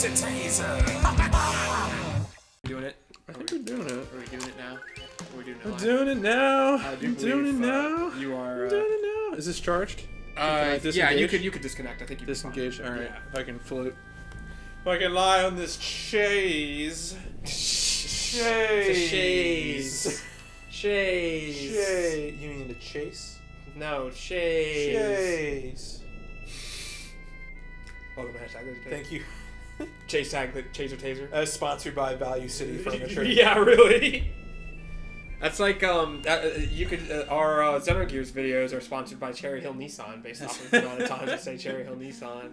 a taser. Doing it? I think we're doing it. Are we doing it now? Are we doing it I'm live? doing it now. I do I'm doing it believe, now. You are. I'm doing it now. Is this charged? Yeah, you disengage? could disconnect. I think you Disengage. All right. Yeah. If I can float. If I can lie on this chaise. Chaise. Shays. You mean to chase? No, shays. Chase. Welcome to hashtag. Thank you. Chase tag, chaser taser. Sponsored by Value City Furniture. Yeah, really. That's like you could our Xenogears videos are sponsored by Cherry Hill Nissan based off of the amount of times I say Cherry Hill Nissan.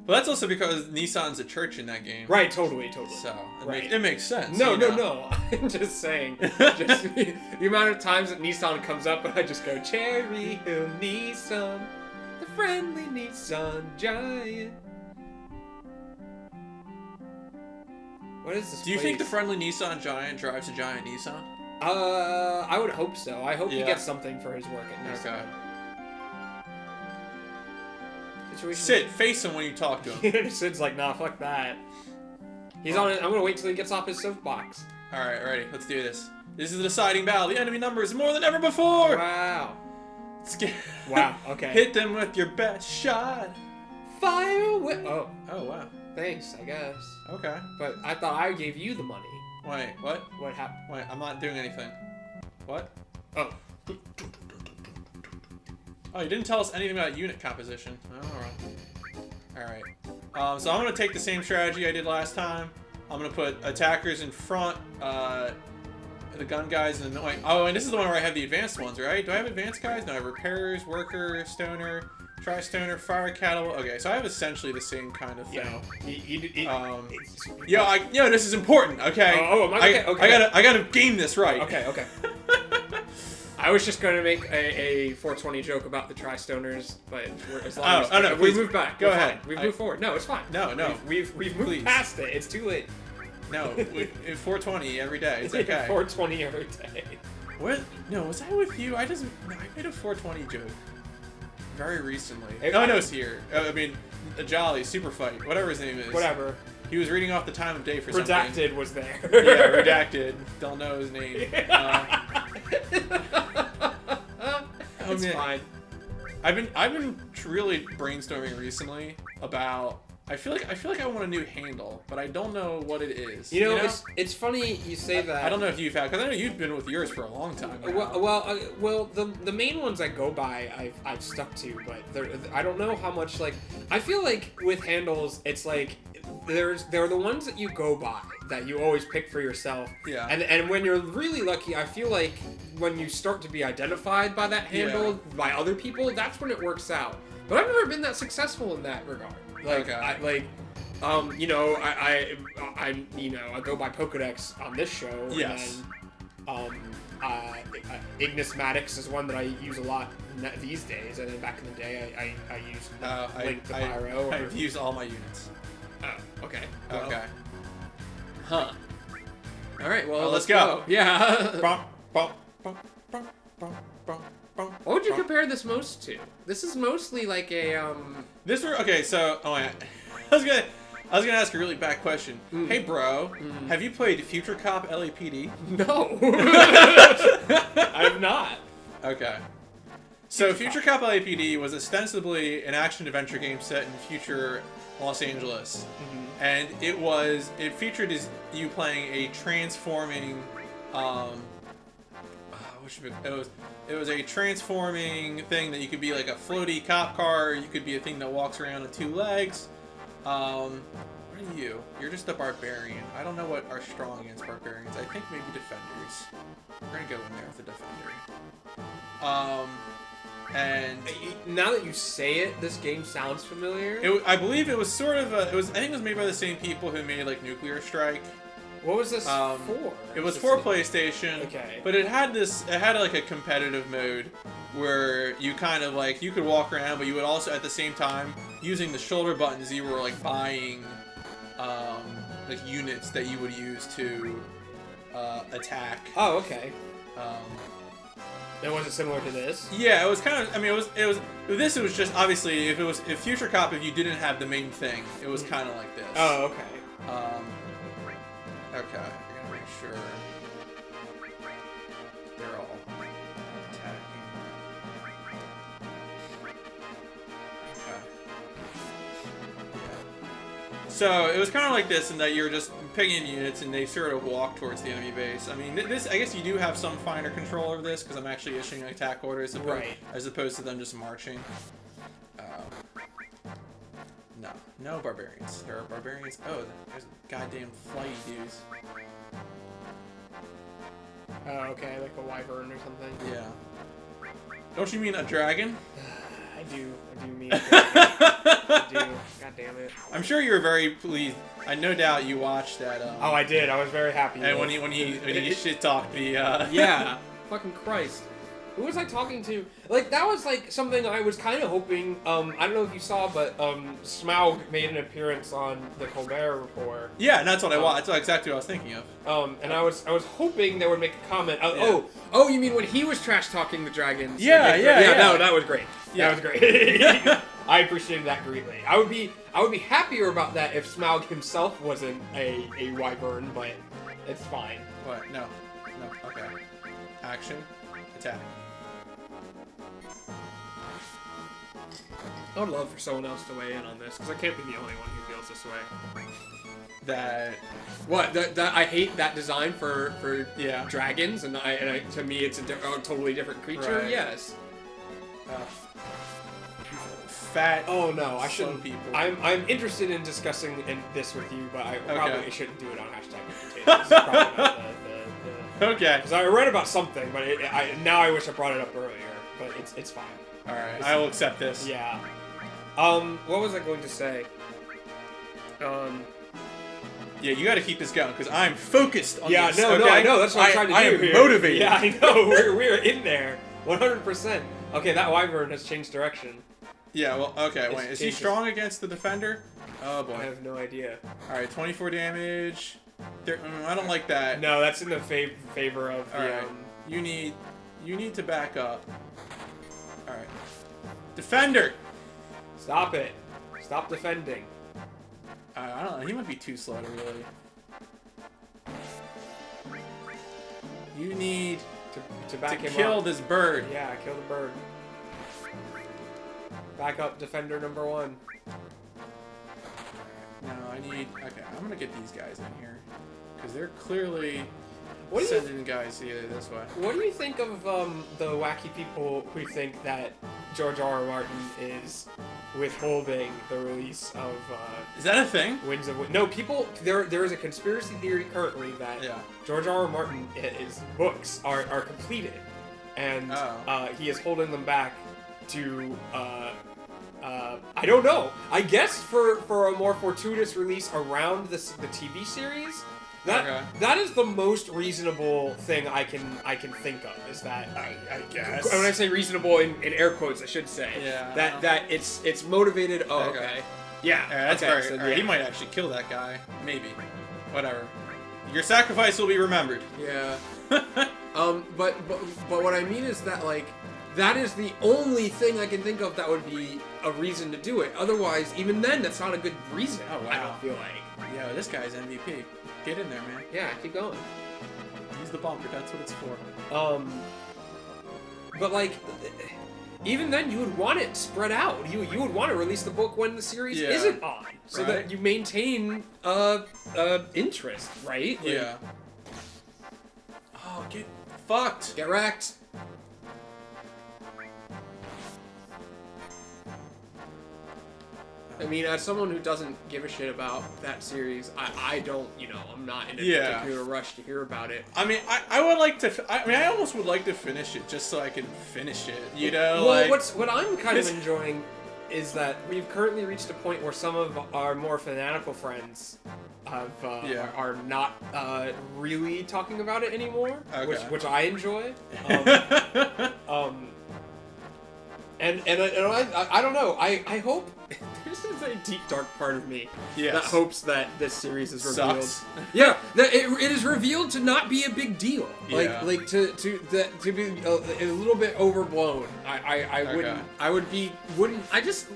Well, that's also because Nissan's a church in that game. Right, totally. So Right. it makes sense. No, you no, know? no. I'm just saying. Just the amount of times that Nissan comes up and I just go, Cherry Hill Nissan, the friendly Nissan giant. What is this Do you think the place? friendly Nissan giant drives a giant Nissan? I would hope so. I hope he Yeah. gets something for his work at Nissan. Okay. Situation. Sid, face him when you talk to him. Sid's like, nah, fuck that. He's on it. I'm gonna wait till he gets off his soapbox. Alright, ready. Let's do this. This is the deciding battle. The enemy number is more than ever before! Wow. Let's Wow, okay. Hit them with your best shot. Fire away. Oh, Oh, wow. thanks, I guess. Okay. But I thought I gave you the money. Wait, what? What happened? Wait, I'm not doing anything. What? Oh. Oh, you didn't tell us anything about unit composition. Alright. So I'm going to take the same strategy I did last time. I'm going to put attackers in front, the gun guys in the... Wait, oh, and this is the one where I have the advanced ones, right? Do I have advanced guys? No, I have repairers, worker, stoner, tri-stoner, fire cattle. Okay, so I have essentially the same kind of thing. Yeah. This is important, okay? Am I okay? Okay. I gotta game this right. Okay. I was just going to make a 420 joke about the tri-stoners, but as long as we move back. Go ahead. We've moved forward. No, it's fine. No. We've moved Please. past it. It's too late. No, 420 every day. It's okay. 420 every day. What? No, was I with you? I made a 420 joke very recently. Hey, No, it's here. I mean, a Jolly Super Fight, whatever his name is. Whatever. He was reading off the time of day for something. Redacted was there. Yeah, redacted. Don't know his name. It's fine. I've been really brainstorming recently about. I feel like I want a new handle, but I don't know what it is. You know? It's funny you say that. I don't know if you've had, because I know you've been with yours for a long time now. Well, the main ones I go by, I've stuck to, but I don't know how much, like, I feel like with handles, it's like, they're the ones that you go by, that you always pick for yourself. Yeah. And when you're really lucky, I feel like when you start to be identified by that handle, by other people, that's when it works out. But I've never been that successful in that regard. Like, Okay. I go by Pokedex on this show. Yes. And then, Ignismatics is one that I use a lot these days, and then back in the day, I used Link to Pyro. I've used all my units. Oh, okay. Well, Okay. Huh. All right. Well, let's go. Yeah. What What would you compare this most to? This is mostly like a Okay, so I was gonna ask a really bad question. Hey, bro, have you played Future Cop LAPD? No. I have not. Okay. So Future Cop LAPD was ostensibly an action-adventure game set in future Los Angeles, and it featured you playing a transforming, it was a transforming thing that you could be like a floaty cop car, you could be a thing that walks around on two legs. What are you? You're just a barbarian. I don't know what are strong against barbarians. I think maybe defenders. We're gonna go in there with the defender. And now that you say it, this game sounds familiar. I believe it was sort of I think it was made by the same people who made like Nuclear Strike. What was this for? It was for PlayStation. Okay. But it had like a competitive mode where you kind of like, you could walk around, but you would also at the same time, using the shoulder buttons, you were like buying like units that you would use to attack. Oh, okay. And was it similar to this? Yeah, it was kind of. I mean, it was just obviously if Future Cop, if you didn't have the main thing, it was kind of like this. Oh, okay. Okay, I gotta make sure they're all attacking. Okay. Yeah. So it was kind of like this in that you're just picking units and they sort of walk towards the enemy base. I mean, this I guess you do have some finer control over this because I'm actually issuing attack orders as opposed to them just marching. No barbarians. There are barbarians. Oh, there's goddamn flighty dudes. Oh, okay, like a wyvern or something. Yeah. Don't you mean a dragon? I do mean a dragon. I do. God damn it. I'm sure you were very pleased. I no doubt you watched that. Oh, I did. I was very happy. And when he shit talked the. Yeah. Fucking Christ. Who was I talking to? Like, that was, like, something I was kind of hoping, I don't know if you saw, but, Smaug made an appearance on the Colbert Report. Yeah, and that's what I want. That's exactly what I was thinking of. And I was hoping they would make a comment. Yeah. Oh, you mean when he was trash-talking the dragons? Yeah, like, yeah. No, that was great. Yeah. That was great. I appreciated that greatly. I would be happier about that if Smaug himself wasn't a wyvern, but it's fine. What? No. Okay. Action. Attack. I would love for someone else to weigh in on this, because I can't be the only one who feels this way. That... What? That I hate that design for Yeah. dragons, and to me it's a totally different creature. Right. Yes. Fat. Oh no, I shouldn't. People. I'm interested in discussing this with you, but I probably shouldn't do it on #potatoes. This is probably not the Okay. Because I read about something, but now I wish I brought it up earlier. But it's fine. All right, I will accept this. Yeah. What was I going to say? Yeah, you got to keep this going because I'm focused on this. No, okay? I know. That's what I'm trying to do. I am here. motivated. Yeah, I know. We're in there, 100%. Okay, that wyvern has changed direction. Yeah. Well, okay. Wait, is he strong against the defender? Oh boy. I have no idea. All right, 24 damage. I don't like that. No, that's in the favor of the. All right. You need to back up. All right. Defender. Stop it. Stop defending. I don't know. He might be too slow to really. You need to back him kill up. this bird. Yeah, kill the bird. Back up defender number 1. No, I need... Okay, I'm gonna get these guys in here. Because they're clearly What do you- sending guys either this way. What do you think of the wacky people who think that George R.R. Martin is withholding the release of Is that a thing? Winds of Winter? No, people. There is a conspiracy theory currently that George R.R. Martin, his books are completed, and he is holding them back to I don't know. I guess for a more fortuitous release around the TV series. That is the most reasonable thing I can think of. Is that I guess when I say reasonable in air quotes, I should say that it's motivated. Oh, okay. Yeah, that's okay, very. so, He might actually kill that guy. Maybe. Whatever. Your sacrifice will be remembered. Yeah. But what I mean is that like that is the only thing I can think of that would be a reason to do it. Otherwise, even then, that's not a good reason. Oh wow. I don't feel like. Yo, this guy's MVP. Get in there, man. Yeah, keep going. Use the bunker. That's what it's for. But like, even then, you would want it spread out. You would want to release the book when the series isn't on, so that you maintain interest, right? Like, Yeah. Oh, get fucked. Get wrecked. I mean, as someone who doesn't give a shit about that series, I don't, I'm not in a particular rush to hear about it. I mean, I would like to. I almost would like to finish it just so I can finish it. Well, like, what I'm kind of enjoying is that we've currently reached a point where some of our more fanatical friends are not really talking about it anymore, which I enjoy. And I don't know. I hope this is a deep dark part of me that hopes that this series is revealed. Sucks. Yeah, that it is revealed to not be a big deal. Yeah. Like to be a little bit overblown. I just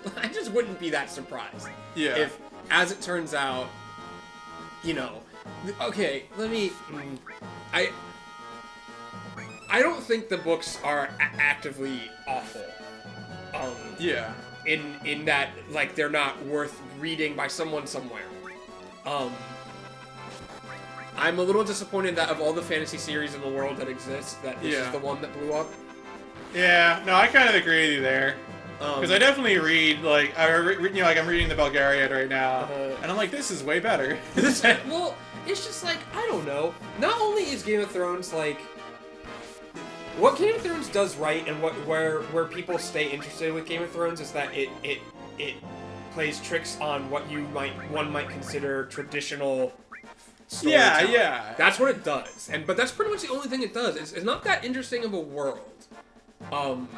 wouldn't be that surprised. Yeah. If, as it turns out, you know, okay, let me. I don't think the books are actively awful. Yeah. In that, like, they're not worth reading by someone somewhere. I'm a little disappointed that of all the fantasy series in the world that exist, that this is the one that blew up. Yeah, no, I kind of agree with you there. Because I definitely read, like, I'm reading the Bulgariad right now, and I'm like, this is way better. Well, it's just like, I don't know. Not only is Game of Thrones, like, what Game of Thrones does right, and where people stay interested with Game of Thrones is that it plays tricks on what one might consider traditional storytelling. Yeah. That's what it does, but that's pretty much the only thing it does. It's not that interesting of a world.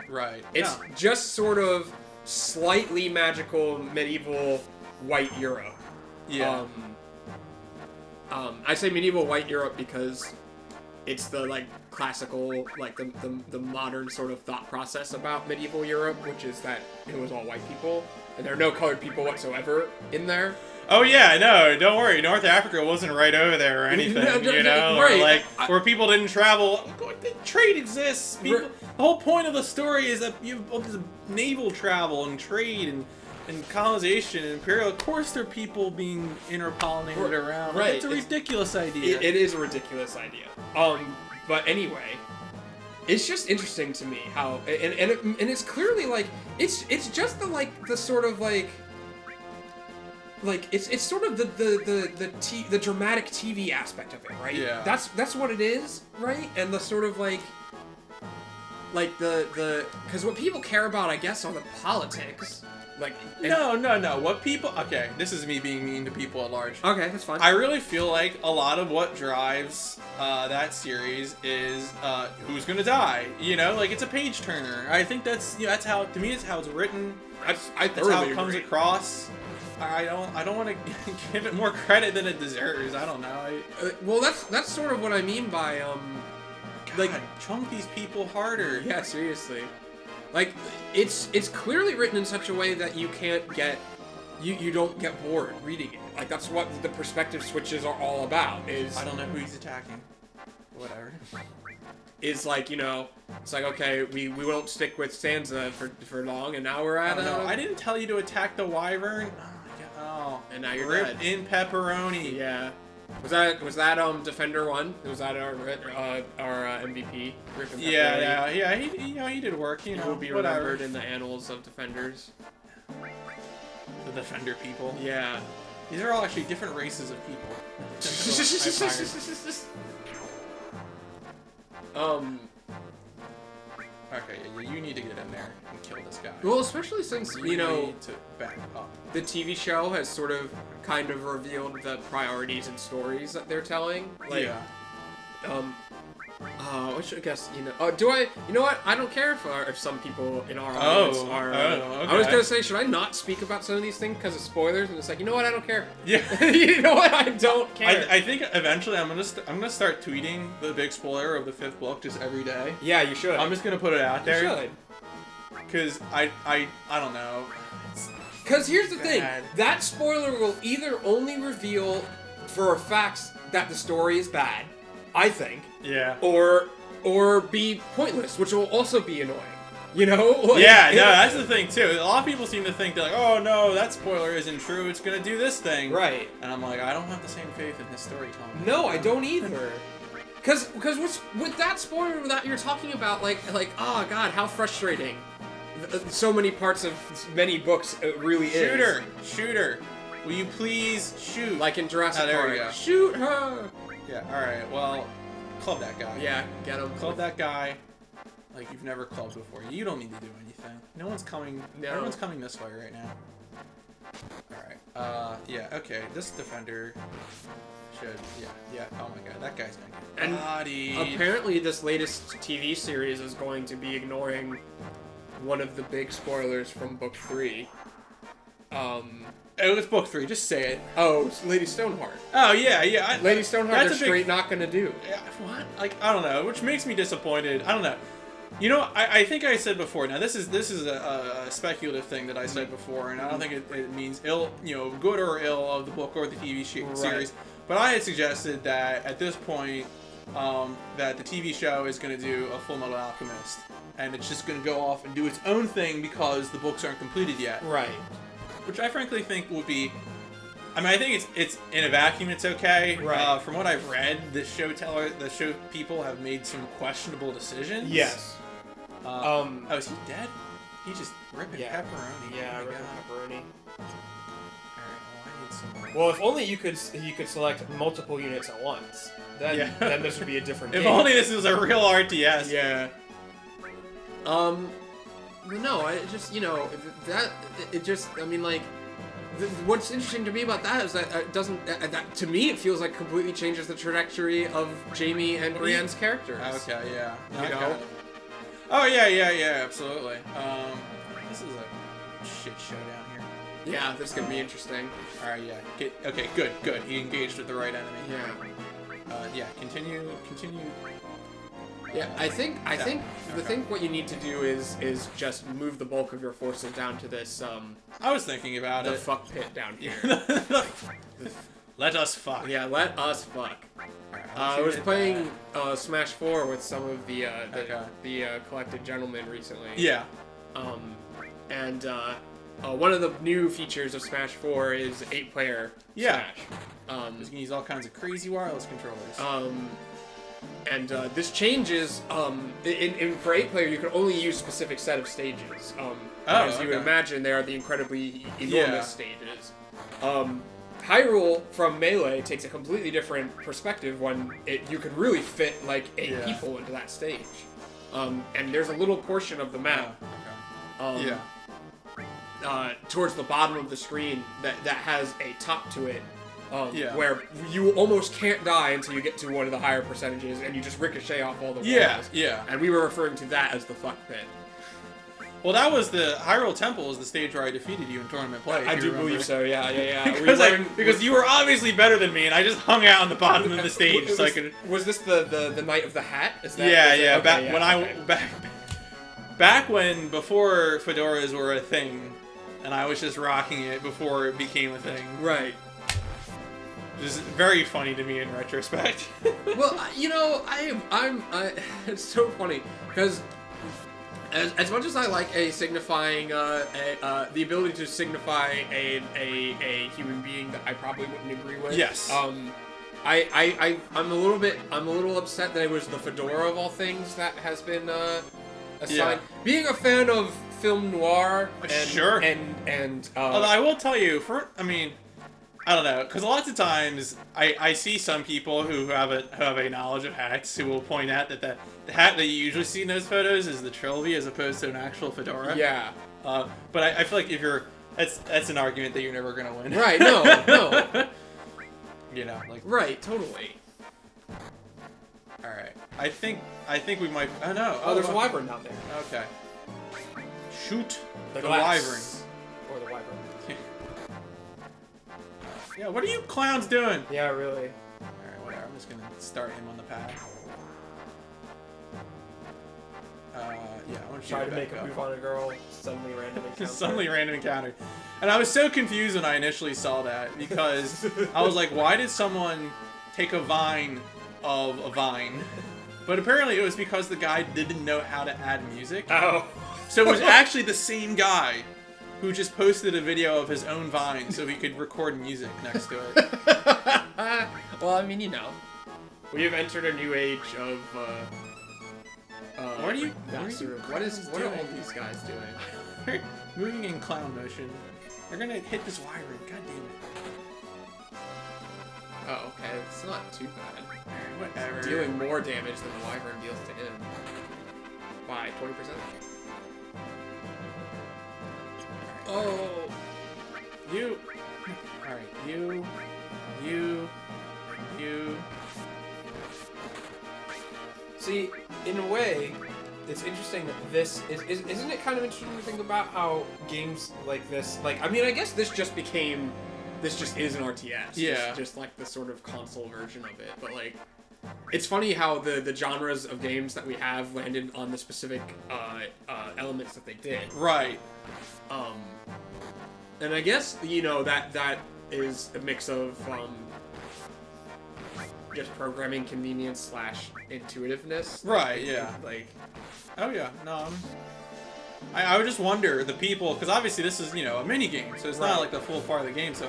Right. It's just sort of slightly magical medieval white Europe. Yeah. I say medieval white Europe because it's the, like, classical, like, the modern sort of thought process about medieval Europe, which is that it was all white people, and there are no colored people whatsoever in there. Oh yeah, no, don't worry. North Africa wasn't right over there or anything, you know? Right. Or like, where people didn't travel. Trade exists. People, the whole point of the story is that you have all this naval travel and trade and colonization and imperial. Of course there are people being interpollinated around. Like, it's a ridiculous idea. It is a ridiculous idea. But anyway, it's just interesting to me how, and it's clearly, like, it's just the sort of, like it's sort of the dramatic TV aspect of it, right? Yeah. That's what it is, right? And the sort of like the because what people care about, I guess, are the politics. Like, no. What people? Okay, this is me being mean to people at large. Okay, that's fine. I really feel like a lot of what drives that series is who's gonna die. You know, like, it's a page turner. I think that's that's how, to me, it's how it's written. That's how it comes across. I don't want to give it more credit than it deserves. I don't know. Well, that's sort of what I mean by God, like, chunk these people harder. Yeah, seriously. Like, it's clearly written in such a way that you can't get you don't get bored reading it. Like, that's what the perspective switches are all about. Is I don't know who he's attacking. Whatever. Is like, you know, it's like, okay, we won't stick with Sansa for long, and now we're at I didn't tell you to attack the wyvern. Oh, and now you're ripped dead. in pepperoni. Yeah. Was that Defender 1? Was that our MVP? Yeah. He did work. You know, he will be whatever. remembered in the annals of Defenders. The Defender people. Yeah. These are all actually different races of people. Okay, you need to get in there and kill this guy. Well, especially since, you know, need to back up. The TV show has sort of kind of revealed the priorities and stories that they're telling. Like, yeah. Which I guess, you know, you know what? I don't care if some people in our audience are. Okay. I was gonna say, should I not speak about some of these things because of spoilers? And it's like, you know what? I don't care. Yeah. You know what? I don't care. I think eventually I'm gonna start tweeting the big spoiler of the 5th book just every day. Yeah, you should. I'm just gonna put it out there. You should. Because I don't know. Because here's the thing, that spoiler will either only reveal for a fact that the story is bad, I think. Yeah. Or be pointless, which will also be annoying. You know? Like, yeah, no, that's the thing too. A lot of people seem to think they're like, oh no, that spoiler isn't true, it's gonna do this thing. Right. And I'm like, I don't have the same faith in his storytelling. No, I don't either. Because what's with that spoiler that you're talking about, like, oh god, how frustrating. So many parts of many books really is. Shooter, will you please shoot? Like in Jurassic Park. There we go. Shoot her! Yeah, alright, well, club that guy. Yeah, get him. Club that guy like you've never clubbed before. You don't need to do anything. No one's coming. No. Everyone's coming this way right now. Alright, yeah, okay, this defender should, yeah, oh my god, that guy's gonna get bodied. Apparently this latest TV series is going to be ignoring one of the big spoilers from book 3. It was book 3, just say it. Oh, Lady Stoneheart. Oh, yeah. Lady Stoneheart is straight not gonna do. What? Like, I don't know, which makes me disappointed. I don't know. You know, I think I said before, now this is a speculative thing that I said before, and I don't think it means ill, you know, good or ill of the book or the TV series, But I had suggested that at this point, that the TV show is going to do a Full Metal Alchemist, and it's just going to go off and do its own thing because the books aren't completed yet. Right. Which I frankly think would be. I mean, I think it's in a vacuum. It's okay. Right. From what I've read, the show people have made some questionable decisions. Yes. Oh, is he dead? He just ripping Yeah. pepperoni. Yeah, Oh my ripping God. pepperoni. Alright, well, I need some more. Well, if only you could select multiple units at once. Then Yeah. then this would be a different If game. only this was a real RTS. Yeah. No, I just, I mean, like, what's interesting to me about that is that it doesn't, that to me it feels like completely changes the trajectory of Jamie and Brienne's characters. Okay, yeah. You I know? got it. Oh, yeah, absolutely. This is a shit show down here. Yeah, this is gonna be interesting. Alright, yeah. Okay, good. He engaged with the right enemy. Yeah. Continue. Yeah, I think Okay. what you need to do is just move the bulk of your forces down to this I was thinking about the it. fuck pit down here. Let us fuck. Yeah, let us fuck. Alright, I was playing Smash 4 with some of the Okay. collected gentlemen recently. Yeah. And one of the new features of Smash 4 is 8-player Yeah. Smash. You can use all kinds of crazy wireless controllers. And this changes. For 8-player, you can only use specific set of stages. As you would okay. imagine, they are the incredibly enormous Yeah. stages. Hyrule from Melee takes a completely different perspective when you could really fit like 8 Yeah. people into that stage. And there's a little portion of the map. Okay. Towards the bottom of the screen that has a top to it, Yeah. where you almost can't die until you get to one of the higher percentages, and you just ricochet off all the walls. Yeah. And we were referring to that as the fuck pit. Well, that was the Hyrule Temple is the stage where I defeated you in tournament play. I if you do remember. believe so. Yeah. because you were obviously better than me, and I just hung out on the bottom of the stage so I could. Was this the night of the hat? Is that? Yeah, is it? yeah. Okay, Back when before fedoras were a thing, and I was just rocking it before it became a thing. Right. Which is very funny to me in retrospect. Well, it's so funny because as much as I like a signifying the ability to signify a human being that I probably wouldn't agree with. Yes. I'm a little upset that it was the fedora of all things that has been assigned. Yeah. Being a fan of film noir and Sure. and Although I will tell you, I don't know, because lots of times I see some people who have a knowledge of hats who will point out that the hat that you usually see in those photos is the trilby as opposed to an actual fedora. yeah. But I feel like if you're that's an argument that you're never gonna win. Right. No. You know, like Right. Totally. all right. I think we might. Oh no. Oh, there's a wyvern down there. Okay. Shoot the glass. wyvern. Or the wyvern. Yeah. What are you clowns doing? Yeah, really. All right. Whatever. I'm just gonna start him on the pad. Yeah. I want to Try to make a move on a girl. Suddenly random encounter. Suddenly random encounter. And I was so confused when I initially saw that because I was like, why did someone take a vine of a vine? But apparently it was because the guy didn't know how to add music. Oh. So it was actually the same guy who just posted a video of his own vine so he could record music next to it. Well, I mean, we have entered a new age of. What are you What are all doing? these guys doing? They're moving in clown motion. They're gonna hit this wyvern. God damn it. Oh, okay. It's not too bad. Alright, whatever. Dealing more damage than the wyvern deals to him. By 20%. Oh. You. Alright, you. See, in a way, it's interesting that this isn't it kind of interesting to think about how games like this, like, I mean, I guess this just is an RTS. Yeah. Just like the sort of console version of it. But like, it's funny how the genres of games that we have landed on the specific elements that they did. Right. And I guess, that is a mix of just programming convenience / intuitiveness. Right, yeah. Like, Oh yeah, no. I would just wonder the people, because obviously this is a mini game, so it's not like the full part of the game. So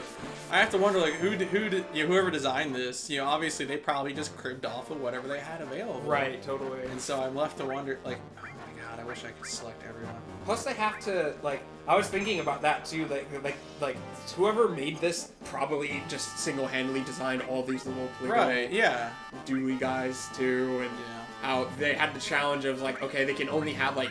I have to wonder like whoever designed this, obviously they probably just cribbed off of whatever they had available. right, totally. And so I'm left to wonder like, oh my god, I wish I could select everyone. Plus, they have to like. I was thinking about that too. Like whoever made this probably just single-handedly designed all these little Right. Yeah. Dewey guys too, and how they had the challenge of like, okay, they can only have like,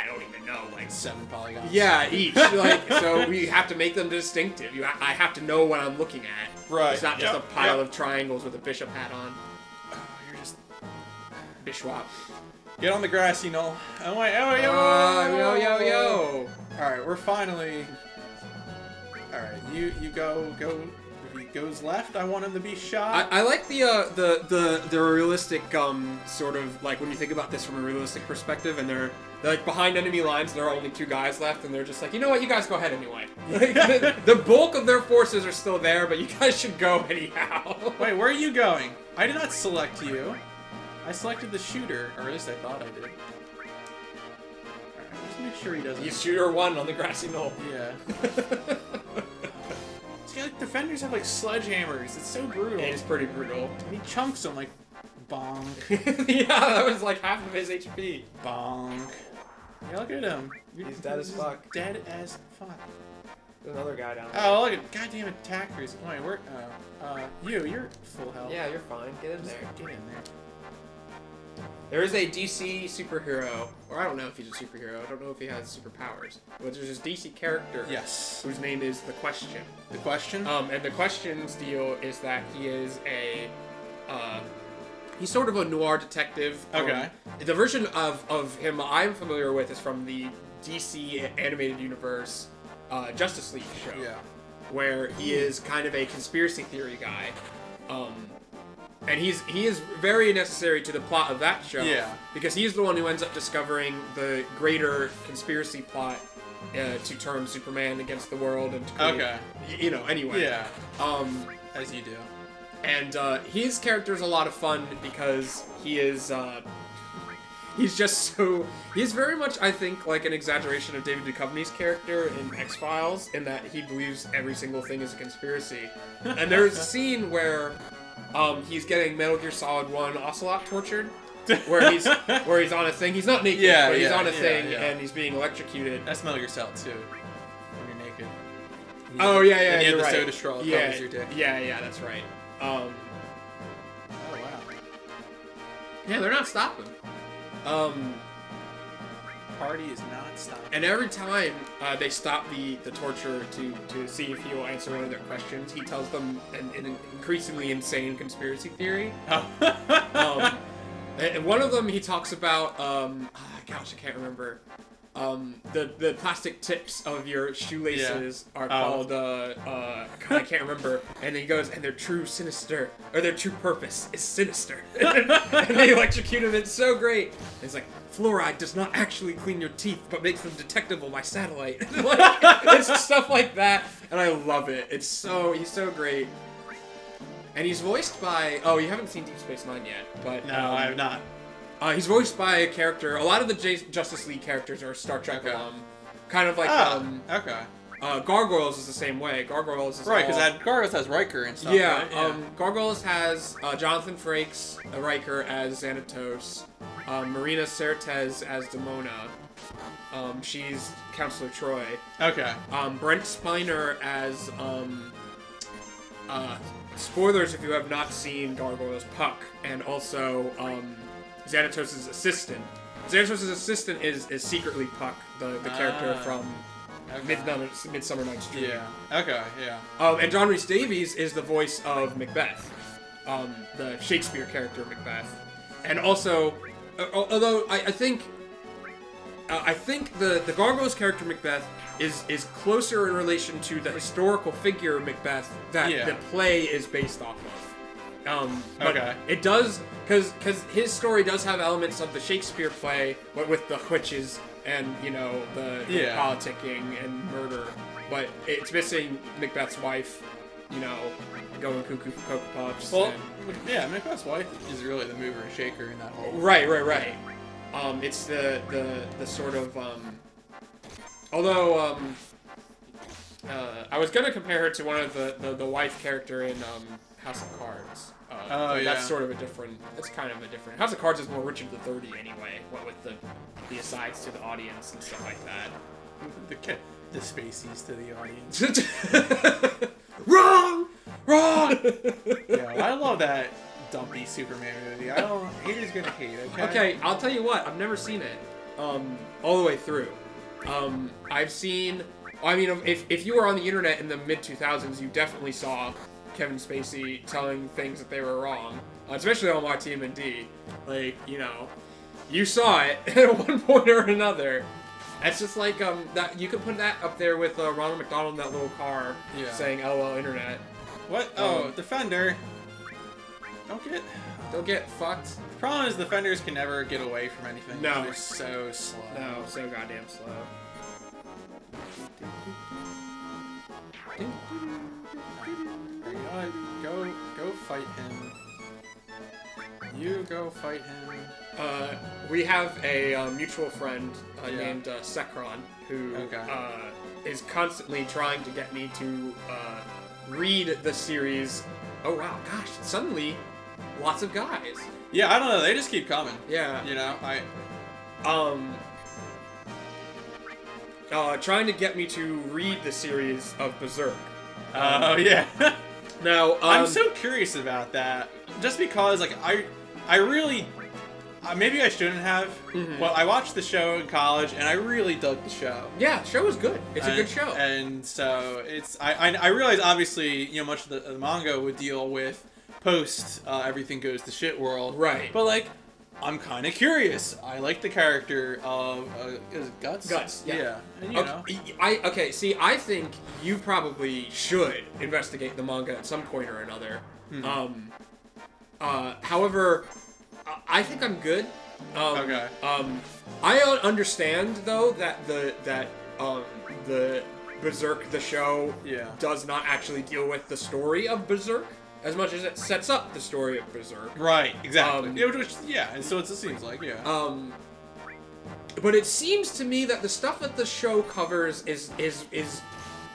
I don't even know, like 7 polygons. Yeah, each. Like, so we have to make them distinctive. I have to know what I'm looking at. Right. It's not just a pile of triangles with a bishop hat on. Oh, you're just Bishwap. get on the grassy knoll. Oh wait, Yo. All right, we're finally. All right, you go. If he goes left, I want him to be shot. I like the realistic sort of like when you think about this from a realistic perspective, and they're like behind enemy lines. There are only 2 guys left, and they're just like, you know what, you guys go ahead anyway. Like, the bulk of their forces are still there, but you guys should go anyhow. Wait, where are you going? I did not select you. I selected the shooter, or at least I thought I did. Alright, just make sure he doesn't. You shooter 1 on the grassy knoll. Yeah. See, like defenders have like sledgehammers. It's so brutal. It is pretty brutal. And he chunks them like bonk, Yeah, that was like half of his HP. bonk. Yeah, look at him. He's dead as fuck. Dead as fuck. There's another guy down there. Oh, look at goddamn attackers. Wait, where? You're full health. Yeah, you're fine. Get in Just there. Get in there. There is a DC superhero, or I don't know if he's a superhero. I don't know if he has superpowers. But there's this DC character. Yes. Whose name is the Question. The question? And the Question's deal is that he is he's sort of a noir detective. Okay. The version of him I'm familiar with is from the DC animated universe Justice League show. Yeah. Where he is kind of a conspiracy theory guy. And he is very necessary to the plot of that show. Yeah. Because he's the one who ends up discovering the greater conspiracy plot to turn Superman against the world and to create, anyway. Yeah. As you do. And his character's a lot of fun because he is he's just so he's very much, I think, like an exaggeration of David Duchovny's character in X-Files in that he believes every single thing is a conspiracy. And there's a scene where he's getting Metal Gear Solid 1 Ocelot tortured, where he's on a thing. He's not naked, but he's on a thing and he's being electrocuted. That's Metal Gear Solid 2. When you're naked. Oh yeah, and you have you're the right. soda straw that covers your dick. Yeah, that's right. Oh wow. Yeah, they're not stopping. Party is not stopping. And every time they stop the torture to see if he will answer one of their questions, he tells them an increasingly insane conspiracy theory. And one of them he talks about, gosh, I can't remember. The plastic tips of your shoelaces are called, God, I can't remember. And then he goes, and their true purpose is sinister. And they electrocute him. It's so great. And it's like, fluoride does not actually clean your teeth, but makes them detectable by satellite. It's stuff like that, and I love it. He's so great. And he's voiced by, you haven't seen Deep Space Nine yet, but no, I have not. He's voiced by a character. A lot of the Justice League characters are Star Trek alum. Kind of like okay. Gargoyles is the same way. Gargoyles is right, because Gargoyles has Riker and stuff. Yeah, right? Gargoyles has Jonathan Frakes, Riker as Xanatos, Marina Sirtes as Demona. She's Counselor Troy. Okay. Brent Spiner as spoilers if you have not seen Gargoyles, Puck, and also Xanatos' assistant. Xanatos' assistant is secretly Puck, the character from Midsummer Night's Dream. Yeah. Okay. Yeah. And John Rhys Davies is the voice of Macbeth, the Shakespeare character Macbeth, and also, although I think the Gargoyles character Macbeth is closer in relation to the historical figure Macbeth that the play is based off of. But it does, because his story does have elements of the Shakespeare play, but with the witches and the politicking and murder. But it's missing Macbeth's wife, you know, going cuckoo for Cocoa Puffs. Well, and... yeah, Macbeth's wife is really the mover and shaker in that whole. Right. It's the sort of although I was gonna compare her to one of the wife character in House of Cards. But that's sort of a different. That's kind of a different. House of Cards is more Richard III anyway. What with the asides to the audience and stuff like that. The Spaceys to the audience. Wrong. Yeah, I love that dumpy Superman movie. Haters gonna hate. Okay, I'll tell you what. I've never seen it all the way through. I've seen. I mean, if you were on the internet in the mid 2000s, you definitely saw Kevin Spacey telling things that they were wrong, especially on YTMND. Like, you know, you saw it at one point or another. It's just like that. You could put that up there with Ronald McDonald in that little car saying "LOL Internet." What? Oh, Defender. Don't get fucked. The problem is Defenders can never get away from anything. No. They're so slow. No, so goddamn slow. Go fight him. You go fight him. We have a mutual friend named Sekron who is constantly trying to get me to read the series. Oh wow, gosh! Suddenly, lots of guys. Yeah, I don't know. They just keep coming. Yeah. You know, trying to get me to read the series of Berserk. Oh yeah. Now, I'm so curious about that. Just because, like, I really, maybe I shouldn't have. Mm-hmm. Well, I watched the show in college, and I really dug the show. Yeah, the show is good. It's a good show. And so it's, I realize obviously, you know, much of the manga would deal with post everything goes to shit world. Right. But like, I'm kind of curious. I like the character of is it Guts? Guts, yeah. And, you know. See, I think you probably should investigate the manga at some point or another. Mm-hmm. However, I think I'm good. Okay. I understand though that the Berserk the show does not actually deal with the story of Berserk as much as it sets up the story of Berserk. Right, exactly. And so it seems like, But it seems to me that the stuff that the show covers is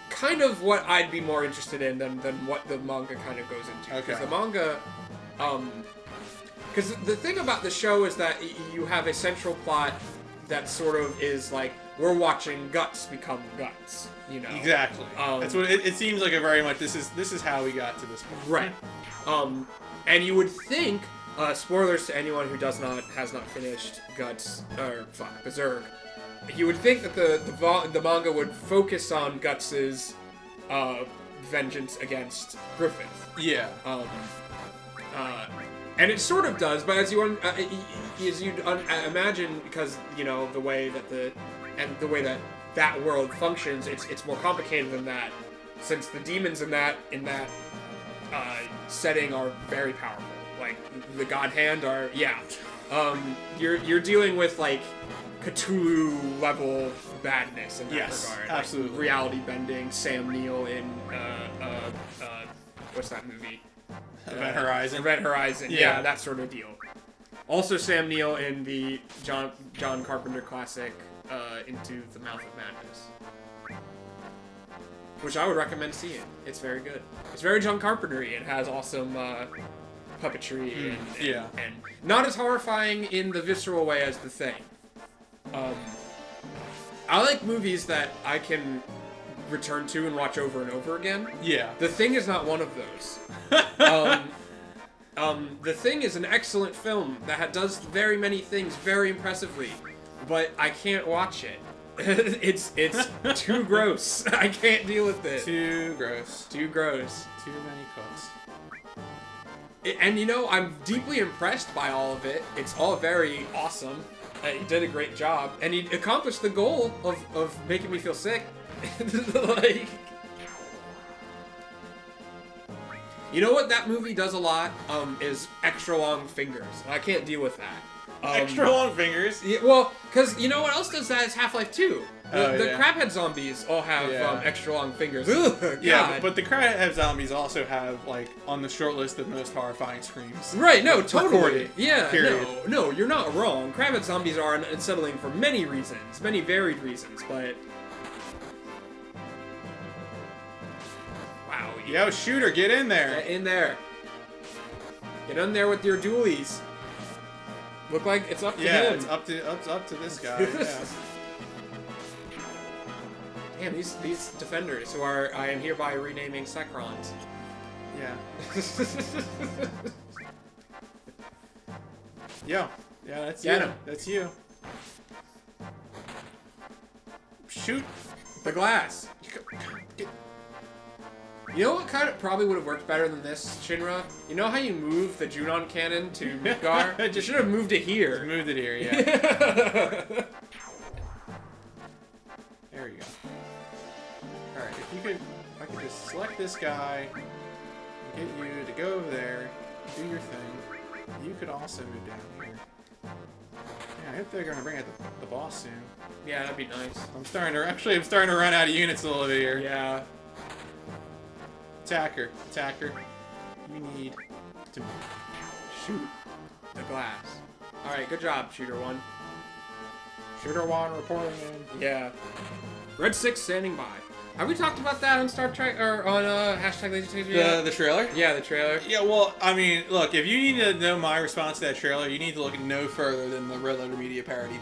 kind of what I'd be more interested in than what the manga kind of goes into. Okay. Because the manga, because the thing about the show is that you have a central plot that sort of is like, we're watching Guts become Guts, you know. Exactly. That's what it seems like. A very much this is how we got to this point. Right. And you would think, spoilers to anyone who has not finished Berserk. You would think that the manga would focus on Guts's vengeance against Griffith. Yeah. And it sort of does, but as you'd imagine, because you know the way that that world functions, it's more complicated than that, since the demons in that setting are very powerful. Like the God Hand are you're dealing with like Cthulhu level badness in that regard. Absolutely. Like, reality bending. Sam Neill in what's that movie? Event Horizon. Event Horizon. Yeah, that sort of deal. Also, Sam Neill in the John Carpenter classic Into the Mouth of Madness, which I would recommend seeing. It's very good. It's very John Carpenter-y. It has awesome puppetry and not as horrifying in the visceral way as The Thing. I like movies that I can return to and watch over and over again. Yeah. The Thing is not one of those. The Thing is an excellent film that does very many things very impressively, but I can't watch it. It's too gross. I can't deal with it. Too gross. Too gross. Too many cooks. And you know, I'm deeply impressed by all of it. It's all very awesome. He did a great job, and he accomplished the goal of making me feel sick. Like, you know what that movie does a lot is extra long fingers, and I can't deal with that. Extra long fingers. Yeah, well, because you know what else does that? Is Half-Life 2. The Yeah. crabhead zombies all have extra long fingers. Ugh, Yeah, God. but the crabhead zombies also have, like, on the short list of most horrifying screams. Right, no, totally. Recorded. Yeah, Period. no, you're not wrong. Crabhead zombies are unsettling for many reasons, many varied reasons, but... Wow. Yo, shooter, get in there. Get in there. Get in there with your dualies. Look like it's up to him. It's up to this guy. Yeah. Damn, these defenders who I am hereby renaming Secrons. Yeah. Yo. Yeah, that's Get you. him. That's you. Shoot. The glass. You know what kind of probably would have worked better than this, Shinra? You know how you move the Junon cannon to Midgar? You should have moved it here. Moved it here, yeah. There you go. Alright, if I could just select this guy, get you to go over there, do your thing. You could also move down here. Yeah, I hope they're gonna bring out the boss soon. Yeah, that'd be nice. I'm starting to run out of units a little bit here. Yeah. Attacker, you need to shoot The glass. Alright, good job, Shooter 1. Shooter 1 reporting in. Yeah. Red 6 standing by. Have we talked about that on Star Trek, or on hashtag Laser The trailer? Yeah, the trailer. Yeah, well, I mean, look, if you need to know my response to that trailer, you need to look no further than the Red Letter Media parody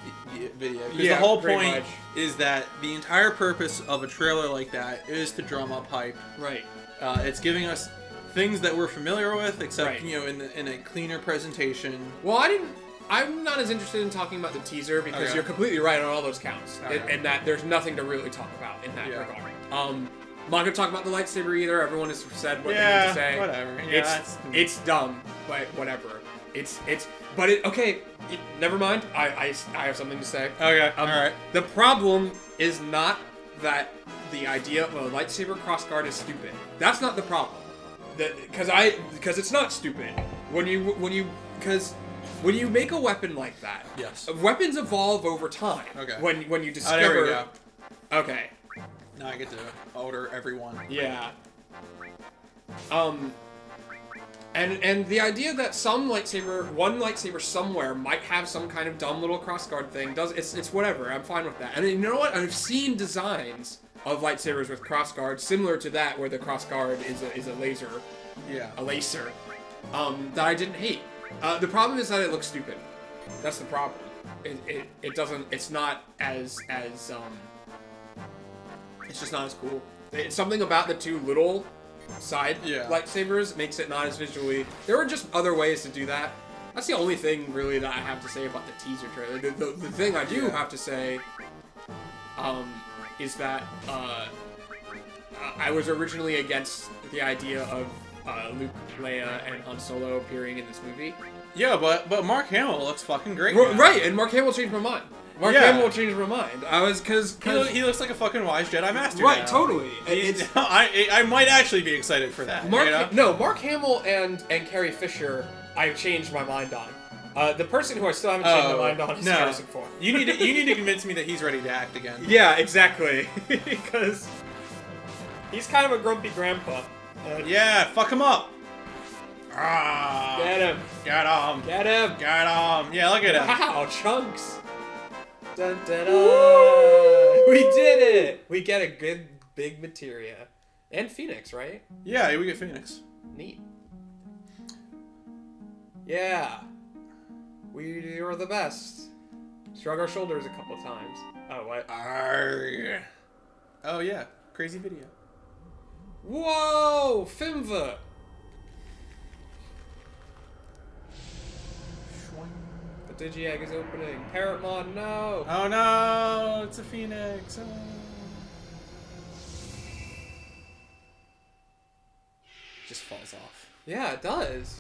video. Because Yeah, the whole pretty point much. is that the entire purpose of a trailer like that is to drum up hype. Right. It's giving us things that we're familiar with, except, Right. you know, in a cleaner presentation. Well, I'm not as interested in talking about the teaser because Okay. you're completely right on all those counts, Okay. and that there's nothing to really talk about in that Yeah. regard. I'm not gonna talk about the lightsaber either. Everyone has said what they need to say. Whatever. Yeah, It's dumb, but whatever. Okay. Never mind. I have something to say. Okay. All right. The problem is not that the idea of a lightsaber crossguard is stupid. That's not the problem. Because it's not stupid. When you make a weapon like that, Yes. weapons evolve over time. Okay. When you discover. Oh, there we go. Okay. Now I get to order everyone. Yeah. And the idea that one lightsaber somewhere might have some kind of dumb little crossguard thing it's whatever. I'm fine with that. And you know what? I've seen designs of lightsabers with crossguards similar to that, where the crossguard is a laser. Yeah. A laser. That I didn't hate. The problem is that it looks stupid. That's the problem. It doesn't. It's not as It's just not as cool. It's something about the two little side lightsabers makes it not as visually. There were just other ways to do that. That's the only thing really that I have to say about the teaser trailer. The thing I do have to say, is that I was originally against the idea of Luke, Leia, and Han Solo appearing in this movie. Yeah, but Mark Hamill looks fucking great. Right, and Mark Hamill changed my mind. Mark Hamill changed my mind. I was because he looks like a fucking wise Jedi Master. Right, now. totally. I might actually be excited for that. Mark Hamill and Carrie Fisher, I've changed my mind on. The person who I still haven't changed my mind on is Harrison Ford. You need to convince me that he's ready to act again. Yeah, exactly. Because he's kind of a grumpy grandpa. Yeah, fuck him up. Ah, Get him. Get him. Get him. Get him. Yeah, look at him. Wow, chunks. Dun, dun, dun. We did it. We get a good big materia. And Phoenix, right? Yeah, we get Phoenix. Neat. Yeah. We are the best. Shrug our shoulders a couple times. Oh, what? Arrgh. Oh, yeah. Crazy video. Whoa! Fimva! The Digi-Egg is opening. Parrotmon, no! Oh no! It's a Phoenix! Oh. Just falls off. Yeah, it does.